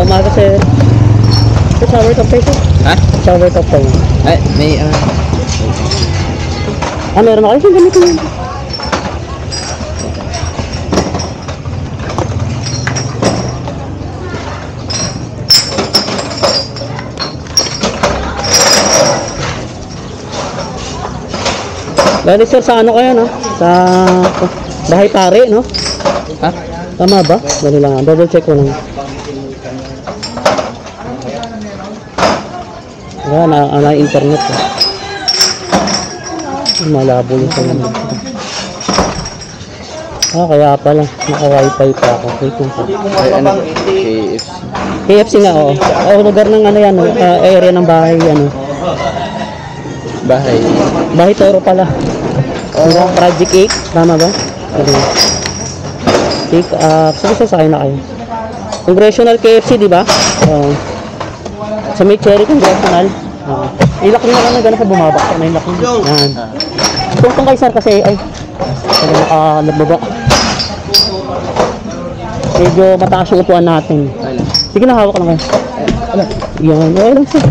Magandang umaga, sir. May shower cup kayo, sir? Ha? Shower cup kayo. Ay, may Meron ako. Sir, gamitin yun. Bali, sir, sa ano kayo, no? Sa bahay pare, no? ha? Tama ba? Dali lang. Double check ko lang. Wala na internet. Malabo yung sa naman. Kaya pala. Naka-wifi pa ako. Wait lang po. Ay, ano? KFC. KFC nga, oo. Lugar ng ano yan, area ng bahay, ano. Bahay. Bahay Toro pala. Project 8. Tama ba? Pick up. Sige, sasakay na kayo. Congressional KFC, di ba? Sa may Cherry Congressional. Ilak nyo na lang na gano'n pa bumaba. May ilak nyo. Yan. Tungtong kayo, sir, kasi ay nakalababa. Medyo mataas yung upuan natin. Sige na, hawak lang kayo. Yan. Okay lang, sir.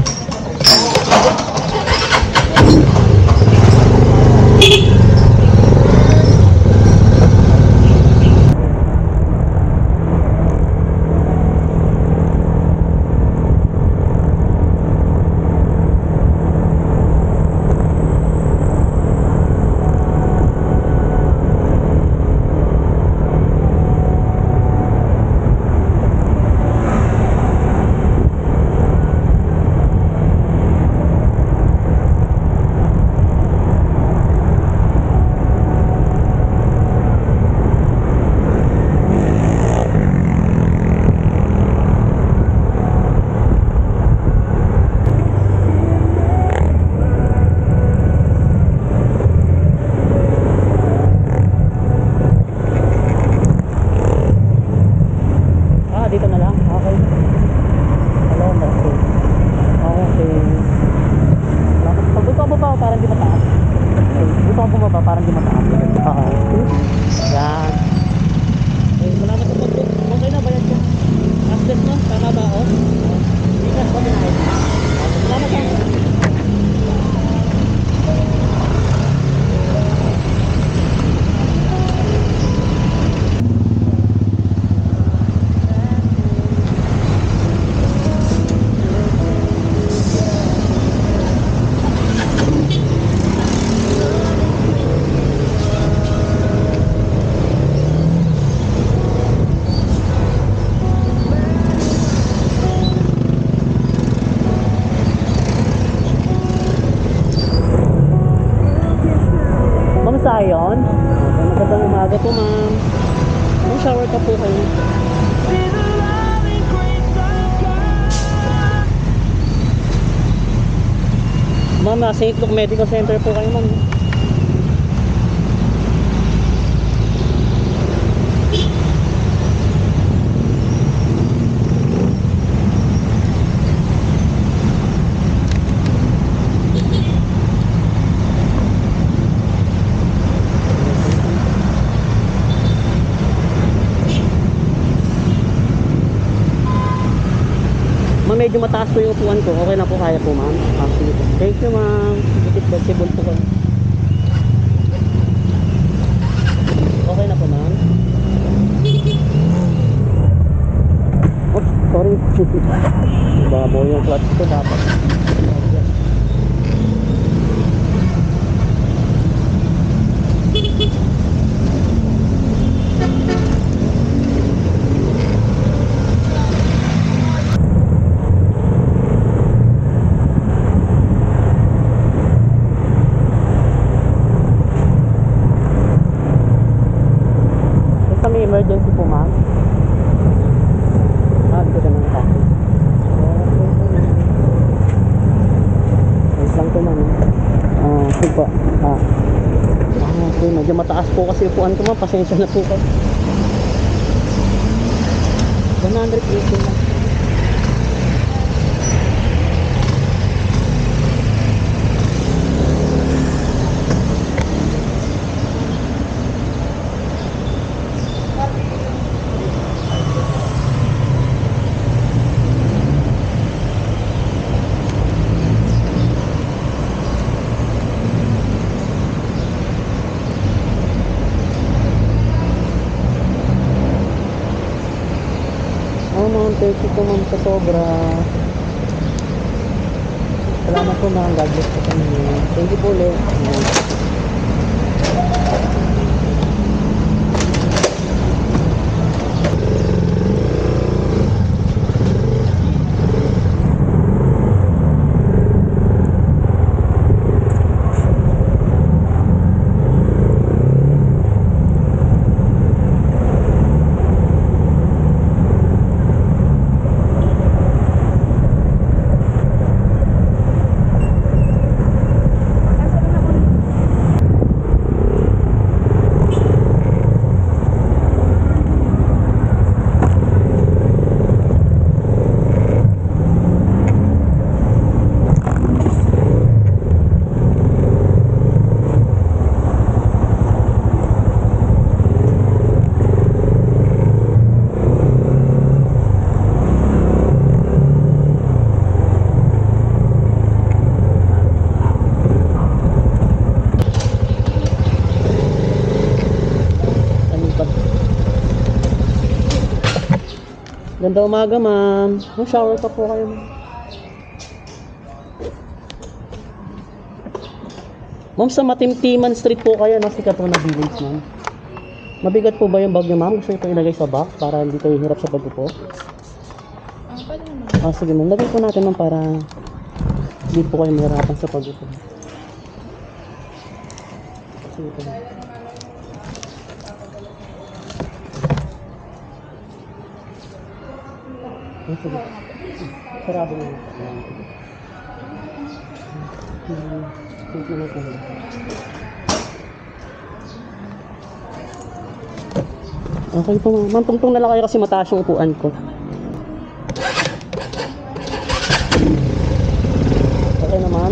Dito na lang. Okay. Hello, okay. Okay. Pag gusto mo ba parang di mataas? Okay. Gusto mo ba parang di mataas? Okay. Yan. Okay, salamat po. Okay na, bayad ko. Access mo? Tama ba ako? Bigas ba binayad? Salamat po. Sayon. Okay, magandang umaga po, ma'am. May shower ka po kayo. Ma'am, St. Luke Medical Center po kayo, ma'am. Medyo mataas po yung upuan ko. Okay na po, kaya po, ma'am. Sige po. Thank you, ma'am. Bukit possible po ko. Okay na po, ma'am. Oops, sorry. Babaw yung clutch ko dapat. May emergency po, ma'am. Dito ka ng taxi. Wait lang po, ma'am. Sige po. Okay, medyo mataas po kasi upuan ko, ma'am. Pasensya na po kayo. 180 lang. Thank you po ma'am sa sobra. Salamat po ma'am. God bless po kami. Thank you po ulit. Ganda umaga, ma'am. Shower pa po kayo, ma'am. Ma'am, sa Matimtiman Street po kayo, sikat po na village, ma'am. Mabigat po ba yung bag niyo, ma'am? Gusto niyo po ilagay sa box para hindi kayo hirap sa pag-upo? Pwede naman. Sige, ma'am. Lagay po natin, ma'am, para hindi po kayo mahirapan sa pag-upo. Sige po, ma'am. Sige. Sarado na. Okay po ma'am. Ma'am, tungtong na lang kayo kasi mataas yung upuan ko. Okay naman.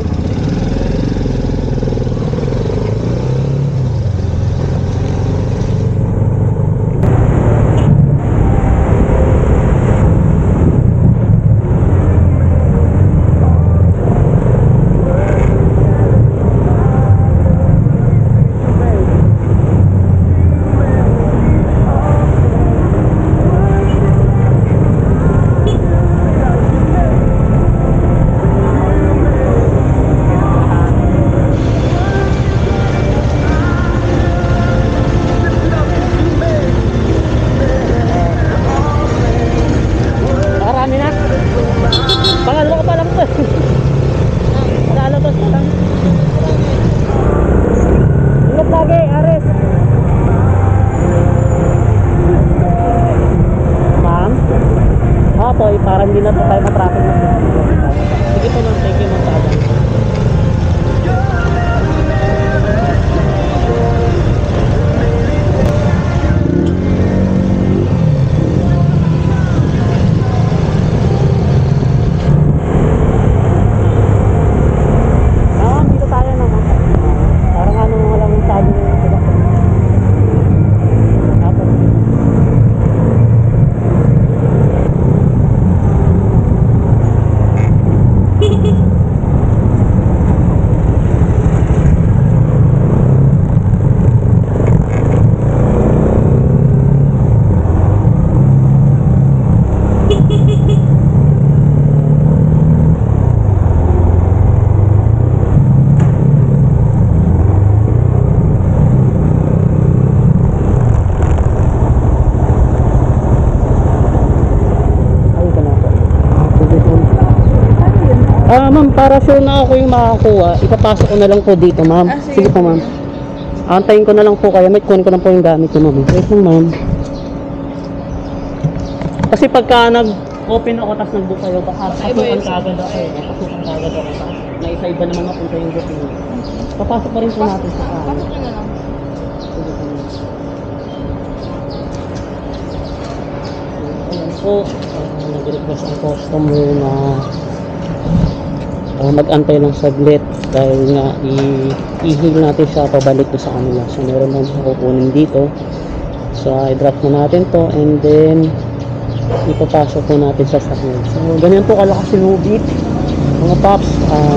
Parang hindi na tayo matraffic na. Sige po ma'am, thank you ma'am sa abang. Dito tayo naman. Parang walang sabi ng ma'am, para sure na ako yung makakuha, ipapasok ko na lang po dito, ma'am. Sige po, ma'am. Antayin ko na lang po kayo. May kunin ko na po yung gamit ko, ma'am. Wait lang, ma'am. Kasi pagka nag-open ako, tapos nag-book kayo, baka pasukan kagad ako. Pasukan kagad ako. Na isa-iba naman mapunta yung booking. Papasok pa rin po natin sa kanya. Pasok na lang. Sige po, ma'am. Ayan po. Nag-request ang customer na mag-antay lang saglit dahil nga i-heal natin siya pabalik to sa kanila. So meron lang siya kukunin dito. So i-drop na natin to and then ipapasok po natin sa sakyan. So ganyan po kalakas yung Ubit. Mga paps,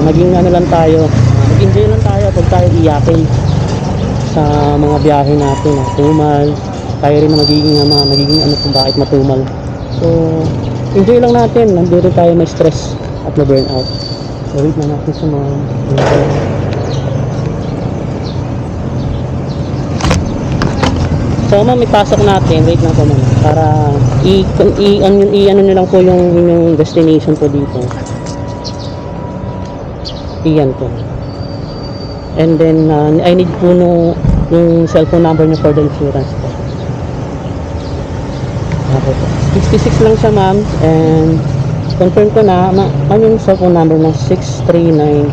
maging lang tayo, mag-enjoy lang tayo pag tayo iyakin sa mga biyahe natin. Tumal tayo rin na magiging ano kung bakit matumal. So enjoy lang natin. Nandito tayo may stress at na burnout. So, wait na natin sa mga... So, ma'am, ipasok natin. Wait lang po, ma'am. Para ano nyo lang po yung destination po dito. Iyan po. And then, I need po yung cellphone number nyo for the insurance po. Okay po. 66 lang siya, ma'am. And confirm ko na, ma'am, yung cellphone number na 639.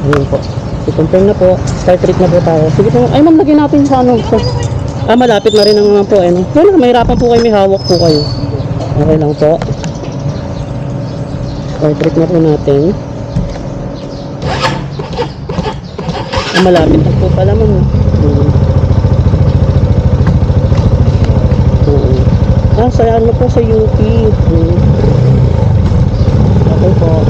Ayun po. I-confirm na po. Start rate na po tayo. Sige po. Ay, ma'am, lagyan natin sa ano. Malapit na rin naman po. Ano. Wala, mahirapan po kayo. May hawak po kayo. Okay lang po. Start rate na po natin. Malapit na po pala, ma'am. Sa ano po sa UP. Okay po.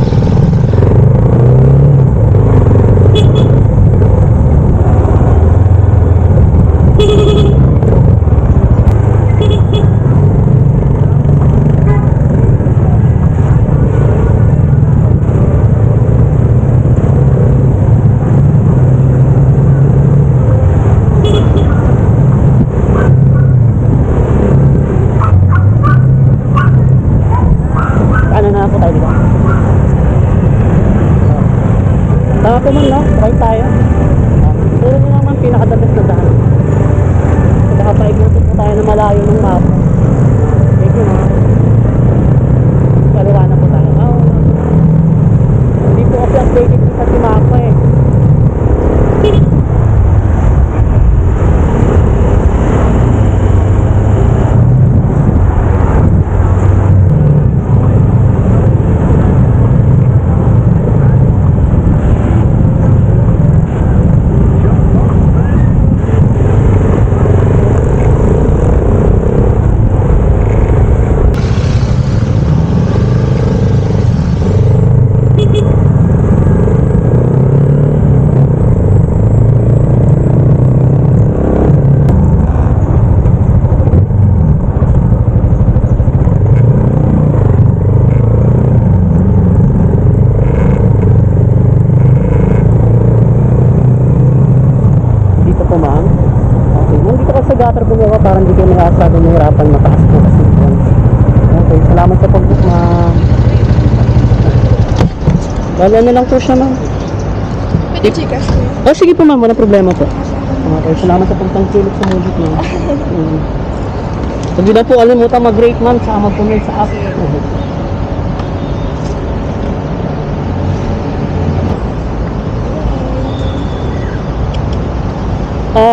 Tama po man, no? Try tayo. Siguro nyo naman pinakadabit na daan. Baka paigutin po tayo na malayo ng mapa. Thank you, no? Kaliwa na po tayo. Hindi po kasi updated sa si mapa eh. Gutter po para hindi kayo makasado mahirapan mataas po kasi okay, salamat sa pag-book, ma'am. Wala na lang po siya, ma'am. Pwede Gcash ko yun. Oh, sige po, ma'am, walang problema po. Okay, salamat sa pagtangkilik sa mujit, ma'am. Huwag na po alimutan mag-rate, ma'am, sa mag-comment sa app.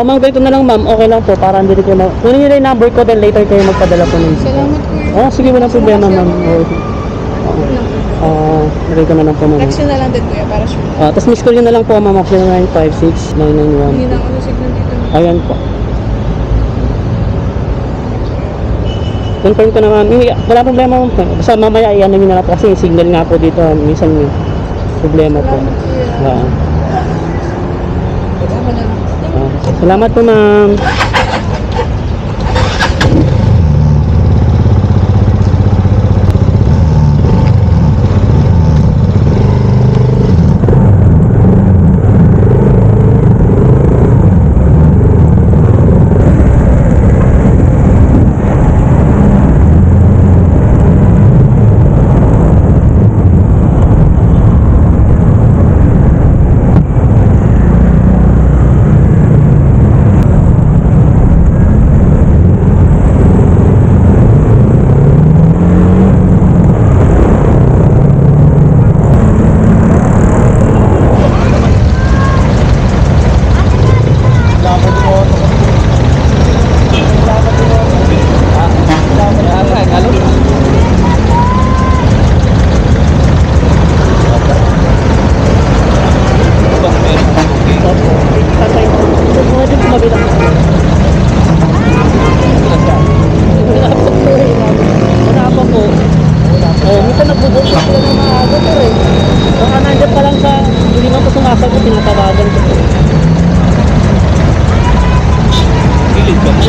Ma'am, ganito na lang, ma'am. Okay lang po, para hindi ko na... Kunin nyo na yung number ko, then later kayo magpadala po nun. Salamat kuya. Sige, walang problema, ma'am. Lagay ko na lang po, ma'am. Next yun na lang din kuya, para sure. Tapos miss call nyo na lang po, ma'am. 0956-991. Hindi na ako sa signal dito. Ayan po. Confirm ko na, ma'am. Wala problema, ma'am. Basta mamaya, i-ano nyo na lang po. Kasi yung signal nga po dito, minsan may problema po. Salamat kuya. Tama na lang. Salamat po, ma'am.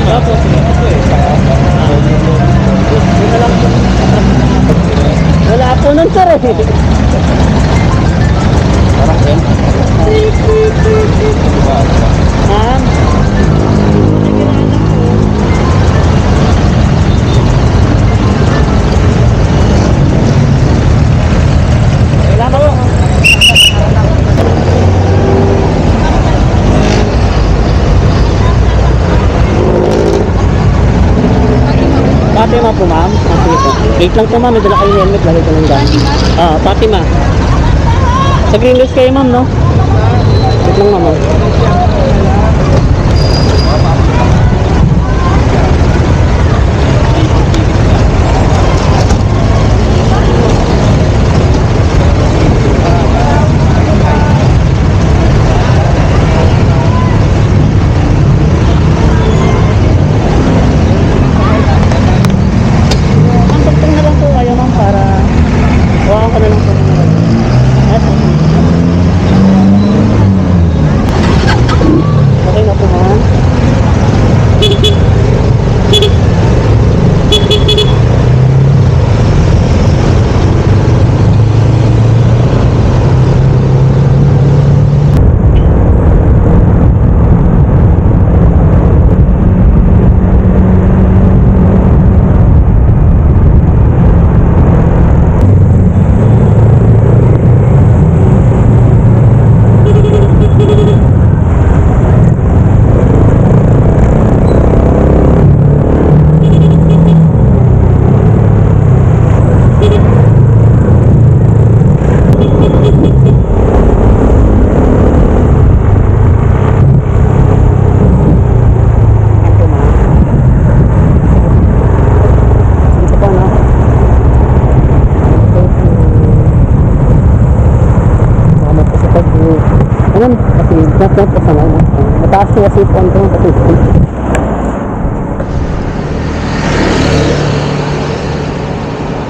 Tapos, dito lang po. Wala po nun sir eh. Parang yan. Ah, wala ba? Fatima po ma'am. Ah, sige po. Wait lang po ma'am, may dala kayo helmet, lagay ko lang dyan. Ah, Fatima. Sa green list kayo ma'am, no? Wait lang ma'am. Ang na lang po kayo ma'am para huwakan ko na lang po. Okay na po ma'am. Ayun, kasi not kasama mo. Mataas siya kasi on ko kasi.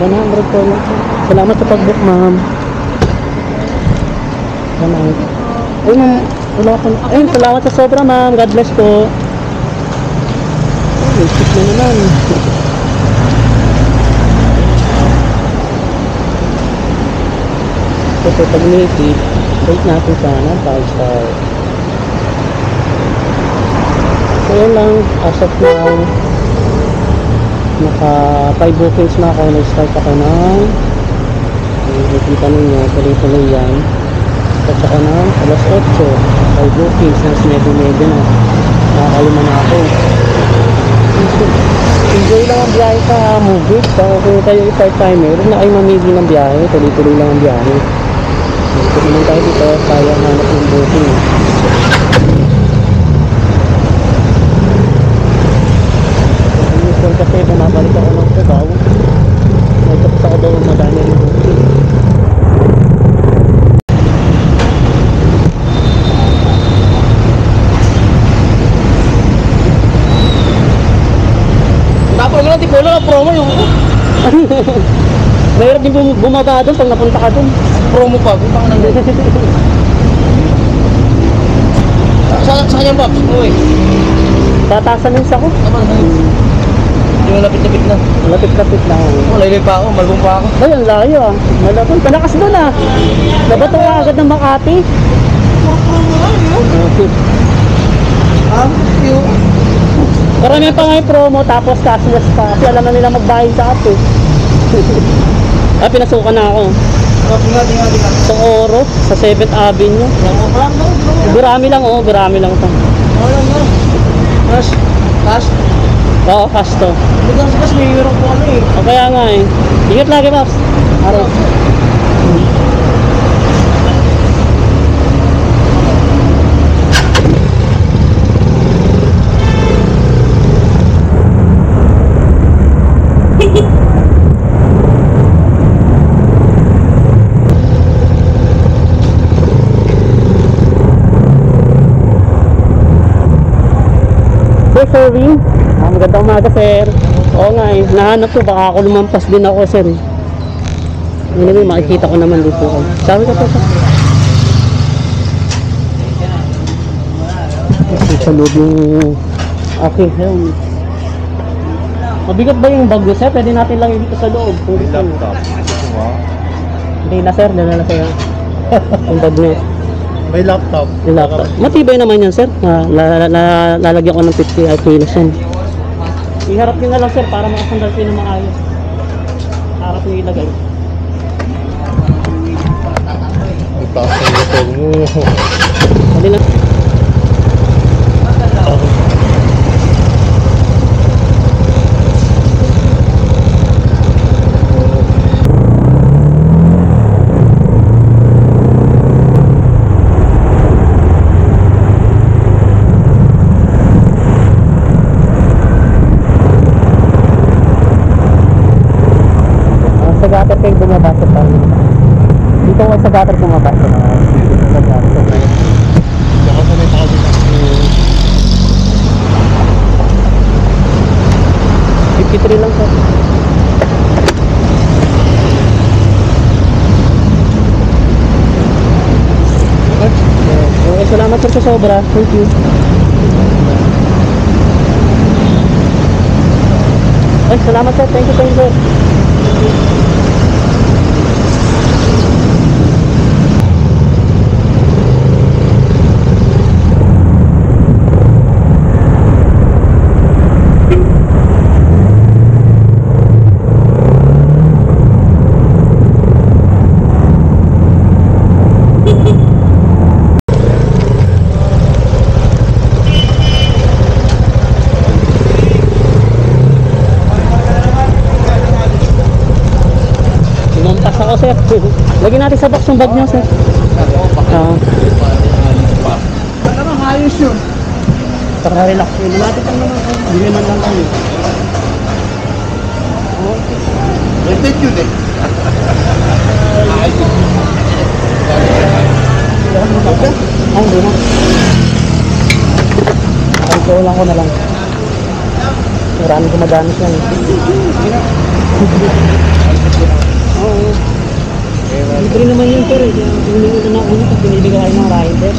$100 po lang. Salamat sa pag-book, ma'am. Salamat. Ayun, ma'am. Wala ko. Ayun, salamat sa sobra, ma'am. God bless po. Ay, isip na naman. Ito, pag native, rate natin sana 5 star. So yun lang, as of now naka 5 bookings na ako. Nag-start ako ng nakikita ninyo, tuloy-tuloy yan. Start ako ng alas 8 5 bookings na sinebe-nebe na nakakalima na ako. Enjoy lang ang biyahe sa movie. So kung kayo i-part-timer, huwag na kayo mamili ng biyahe, tuloy-tuloy lang ang biyahe. Kung naman tayo dito, sayang hanap ng booking. Minsan kasi bumabalik ako ng Cubao. Nagtapos ako daw madami rin booking. Tapos lang, di ko lang ang promo yung Mahirap din bumaba doon pag napunta ka doon. promo pa. Butang nang doon. Sa kanyang Pops? Uy. Tatasan yung sako. Naman. Yung lapit-lapit na. Lapit-lapit lang. Oh, laylay pa ako. Malbong pa ako. Ay, ang layo ah. Malapit. Palakas doon ah. Nabato ka agad ng Makati. Okay. Yung... Marami pa nga yung promo tapos cashless pa. Kasi alam na nila magbayad sa app eh. Ah, pinasukan na ako. Tingnan. Sa Oro, sa 7th Avenue. Birami lang oh, birami lang ito. Cash? Oo, cash to. Kasi may euro po ano eh. O kaya nga eh. Ingat lagi, Pops. Araw. Sir Sherwin, magandang umaga sir. Oo nga eh, nahanap ko baka ako lumampas din ako sir eh. Anyway, makikita ko naman dito ko. Sabi ko po sir. Sa loob yung Okay, helmet. Mabigat ba yung bag niyo, sir? Pwede natin lang dito sa loob. Kung May gusto niyo. laptop. Wow. Hindi na, sir. Dala na sa'yo. Yung bag niyo. May laptop. Yung laptop. Matibay naman yan, sir. Lalagyan ko ng 50 kilos yan. Iharap nyo na lang, sir, para makasandal kayo ng maayos. Harap nyo ilagay. May taas ng motor mo. Dali lang. Sa gutter kayo bumabasa pa. Dito ko sa gutter bumabasa na. Sa gutter. Saka sanay pa kasi ng 53 lang, sir. Okay, salamat sir sa sobra. Thank you. Ay, salamat sir. Thank you, sir. Lumampas ako, sir. Lagyan natin sa box yung bag niyo, sir. Ano naman, ayos yun. Para relax. Lumapit lang naman. Hindi naman lang kami. Rented yun eh. Ang hindi na. Ay, lang ko na lang. Maraming gumagamit yan. Oo. Libre naman yun, sir. Hindi ko na ulit pag binibigay kayo ng rider.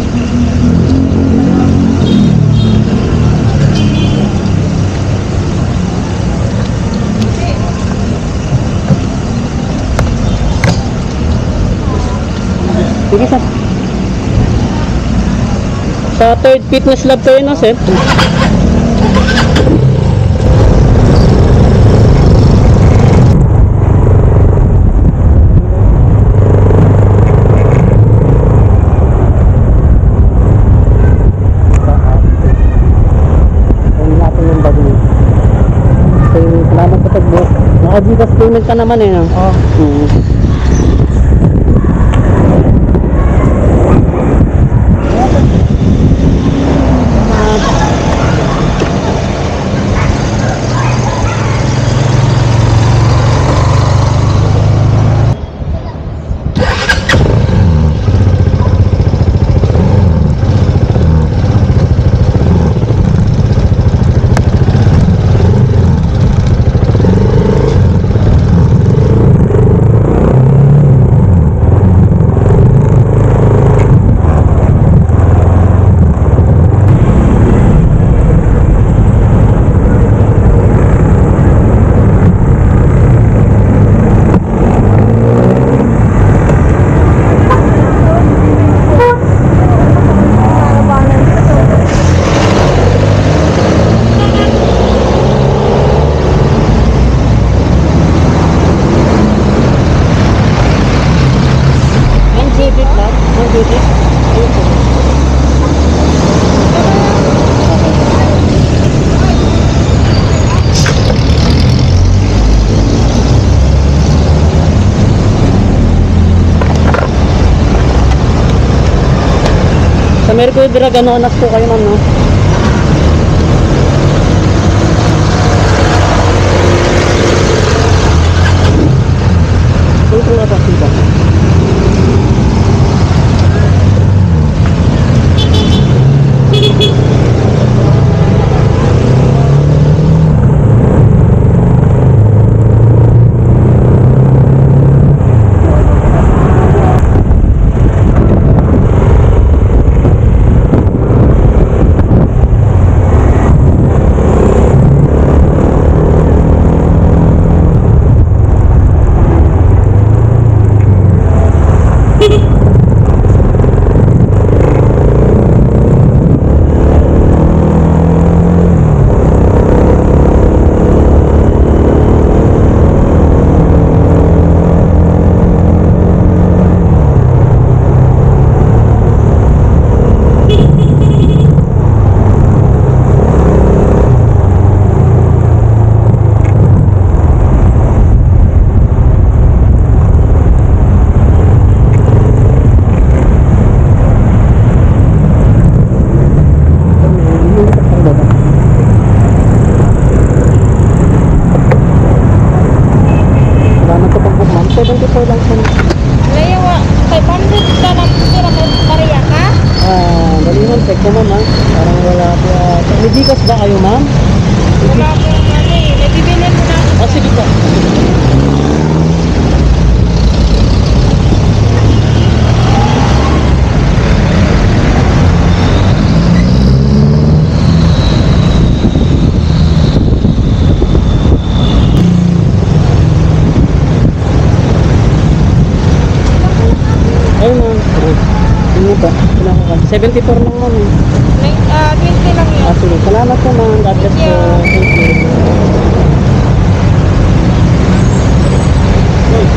Sige, sir. Sa third fitness lab kayo na, sir. Salamat sa pag-book. Naka-Gcash payment ka naman eh, no? Oo. Sa Mercury Drag, onas po kayo, ma'am, no? Ito na ito, sipa. po ma'am ha. Parang wala po ata. May Gcash ba kayo ma'am? Wala po ano eh. Nabibili mo na. Ah, sige po. Ayun ma'am. Ano ba? 74 lang ma'am. 20 lang yun. Ah, sige. Salamat po ma'am. God bless po. Thank you.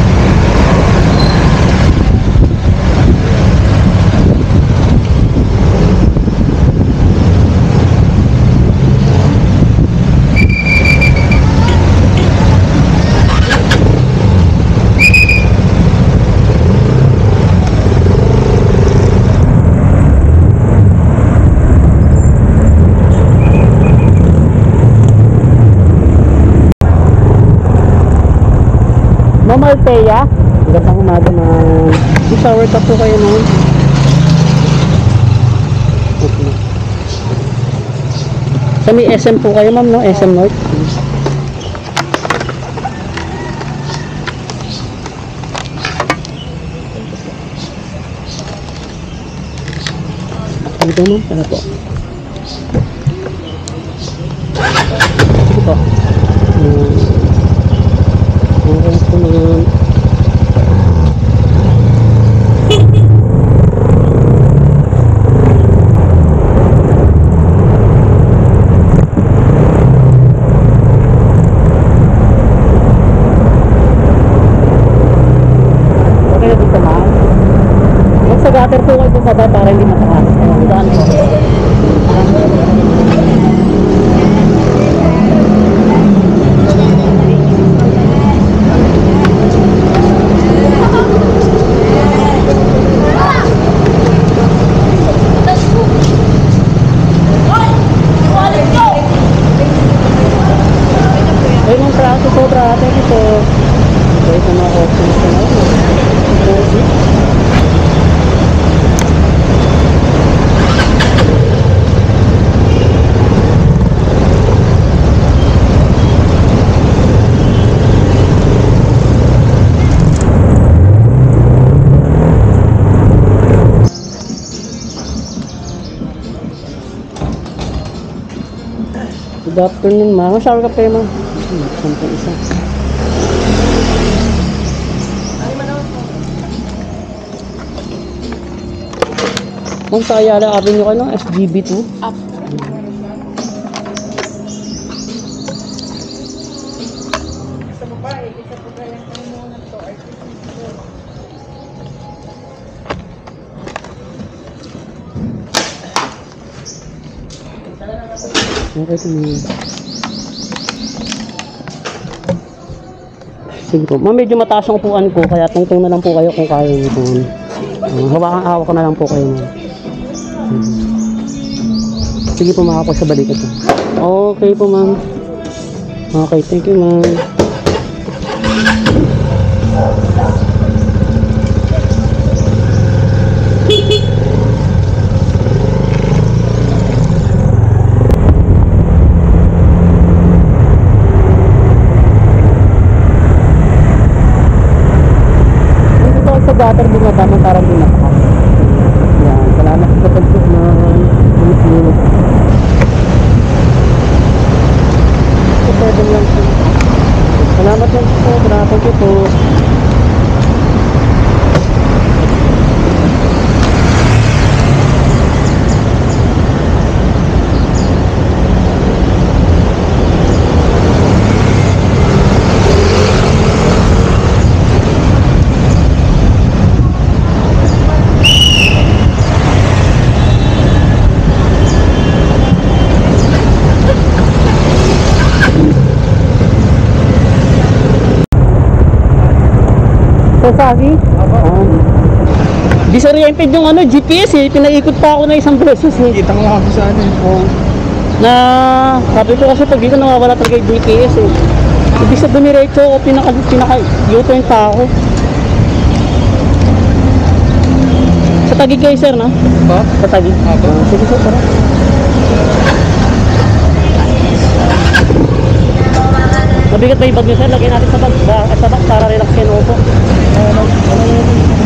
Ma'am Althea, magandang umaga ma'am. I-shower ka po kayo ma'am. Okay. Sa may SM po kayo ma'am, no? SM North. Dito ma'am, ano po? Sige po. Okay po ma'am. Okay na dito ma'am. Huwag sa gutter po kayo bumaba para hindi matakas. Ayan, daan po. Ayun ang praso sobra. Thank you po. Okay, sa mga options ko na yun. Good afternoon ma'am. Shower ka pa yun ma'am. Sampung isa. Ma'am, sa Ayala Avenue ka no? SGB2? Up. Sa babae, isa po kaya lang kami muna to. Okay, sige. Sige po. Ma'am, medyo mataas ang upuan ko, kaya tungtong na lang po kayo kung kaya niyo po. Hawakan ko na lang po kayo. Sige po, makakapag sa balikat. Okay po, ma'am. Okay, thank you, ma'am. Sa gutter bumaba man parang di matakas. Yan, salamat sa pagsunan. Thank you. So, pwede lang po. Salamat lang po. Thank you po. Sagi? Disoriented yung ano, GPS eh. Pinaikot pa ako na isang beses eh. Kita ko nga ako sa ano. Na, sabi ko kasi pag dito nawawala talaga yung GPS eh. Ibig sa dumiretso ako, pinaka-U-turn pa ako. Sa Tatagig kayo sir, no? Pa? Tatagig. Apo. Sige sir, tara. Mabigat ba yung bag niyo sir? Lagyan natin sa bag. Sa bag para relax kayo upo.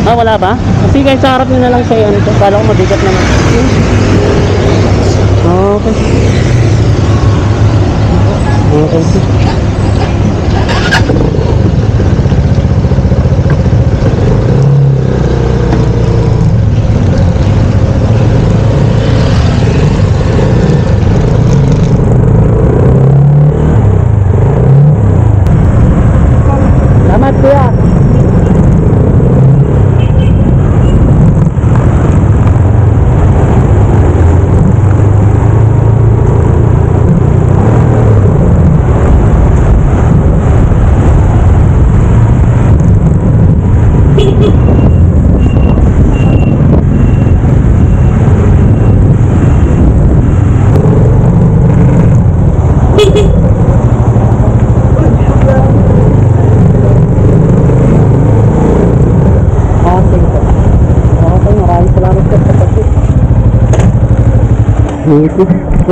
Ah, wala ba? Sige guys, sa harap nyo na lang sa ano ito. Kala ko mabigat naman. Okay. Okay. Salamat kuya.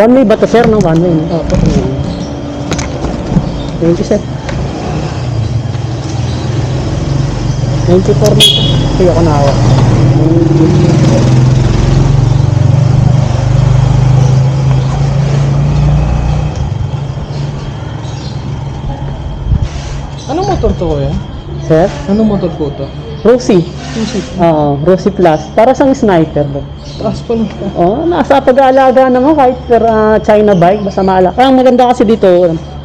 One way ba ito sir? No? One way. Apo. Thank you sir. 94 na ito. Kaya ako naawa. Anong motor to kuya? Sir? Anong motor po to? Rosie. Oo, Rosie Plus. Para sang sniper ba? Taas pa lang. Oo, nasa pag-aalaga naman kahit per China bike. Basta maala. Kaya ang maganda kasi dito,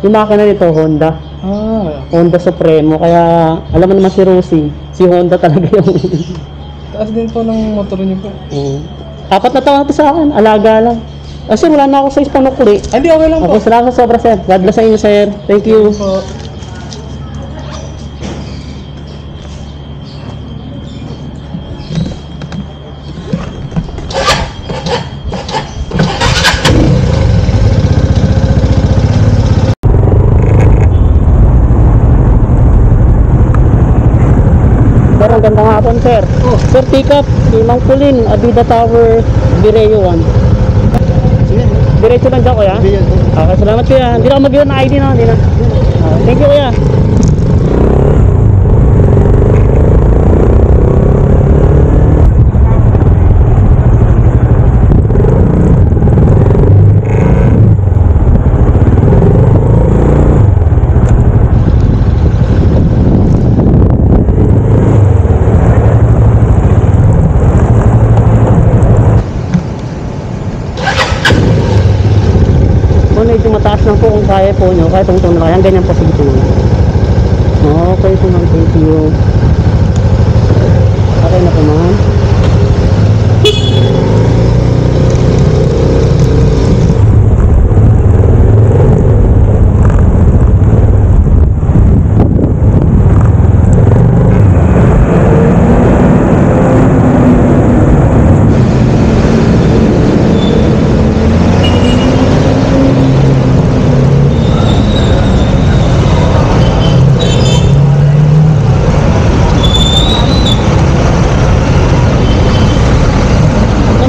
yung makina nito, Honda. Ah, Honda Supremo. Kaya alam mo naman si Rosie, si Honda talaga yung... taas din po ng motor niyo po. Oo. 4 na taon na to sa akin, alaga lang. Kasi wala na ako sa panukuli. Ay, di okay lang po. Ako, salamat sobra sir. God bless sa inyo sir. Thank you. Po. Sir, ang ganda nga hapon sir. Oh. Sir, pick up. Limang Kulin, Abida Tower, Bireo 1. Sige. Diretso lang dyan kuya. Sige yan po. Okay, salamat kuya. Hindi na ako mag-iwan ng ID no? Hindi na. Thank you kuya. Medyo mataas lang po kung kaya po nyo, kaya tungtong na kaya, ganyan po sige po. Okay po ma'am, thank you. Okay na po ma'am.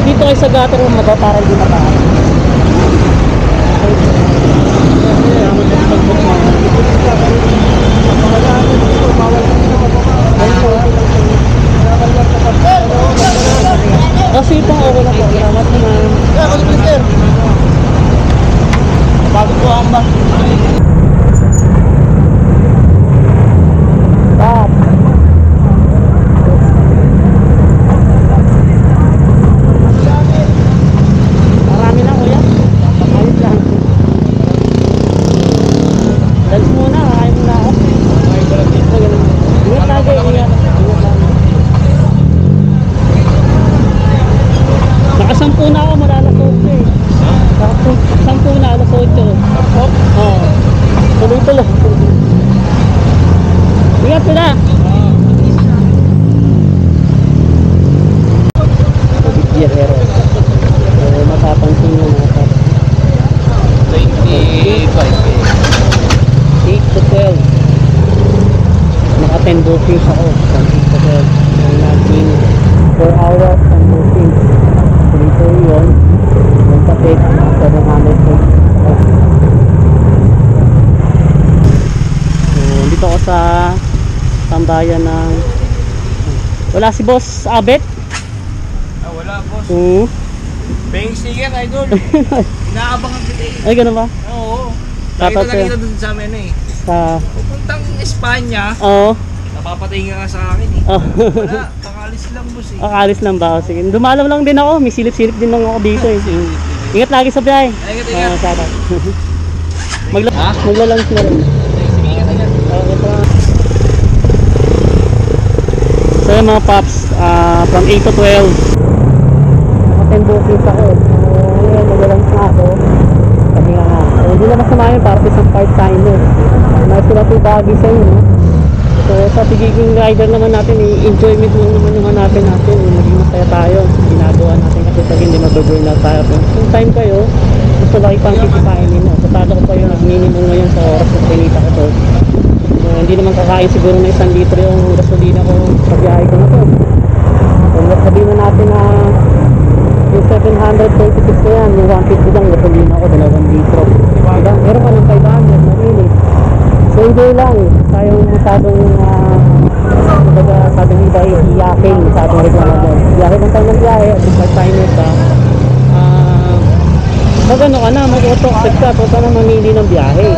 Dito kayo sa gutter room na ba para hindi mataas? Kasi pang okay na po. Salamat naman. Bago po ang ba? Stop. Marami na kuya. Ayos lang. Dalis muna, kakain muna ako. Ingat lagi, ingat. Ingat lang. Nakasampu na ako mula alas 8 eh. Nakasampu na alas 8. Oo. Tuloy-tuloy. Ingat sila. Guerrero. So, mapapansin nyo mga 8 to 12. Naka 10 bookings ako. From 8 to 12. Ang laging per hour ang booking. So dito yun. Yung pa-take, 700 take. So dito ako sa tambayan ng wala si Boss Abet. Ah, wala boss. Hmm. Sticker, idol. Inaabangan kita eh. Ay, ganun ba? Oo. Shoutout sa'yo. Nakita dun sa amin eh. Sa... Pupuntang Espanya, Oo. napapatay nga sa akin eh. Oh. Wala, pangalis lang boss eh. Akalis lang ba ako? Sige. Dumalaw lang din ako. May silip-silip din lang ako dito eh. Ingat lagi sa biyahe. Ingat. Shoutout. Ha? Magla-lunch na rin. Sige, ingat. Ito. So yung mga paps, from 8 to 12. Naka-10 bookings ako. So yun, magla-lunch na ako. Sabi nga nga. So hindi na masama yun para sa isang part-timer. May sila ito bagay sa inyo. So sa pagiging rider naman natin, enjoyment lang naman yung hanapin natin. Maging masaya tayo. Ginagawa natin kasi pag hindi mag-burn out tayo. Kung time kayo, gusto laki pang kikipain nyo. Pasado ko pa yung minimum ngayon sa oras na pinita ko to. So, hindi naman kakain siguro na 1 litro yung gasolina ko sa biyahe ko na to. So sabihin na natin na yung 736 ko yan, yung 150 lang gasolina ko, 2 litro. Diba? Meron ka ng 500 na minute. So enjoy lang, tayong masyadong masyadong iba iyaking, masyadong reklamador. Biyahe lang tayo ng biyahe at yung part-timer ka, pag ano ka na, mag-auto-accept ka, huwag ka na mamili ng biyahe.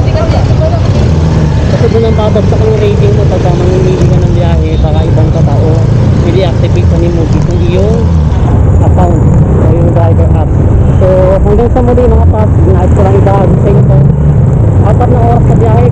Kasi doon ang babagsak ang rating mo pagka mamili ka ng biyahe, baka ibang katao, i-reactivate ka ni Mobi kung iyong account o yung driver app. So hanggang sa muli mga paps, nais ko lang ibahagi sa inyo. 4 na oras sa biyahe,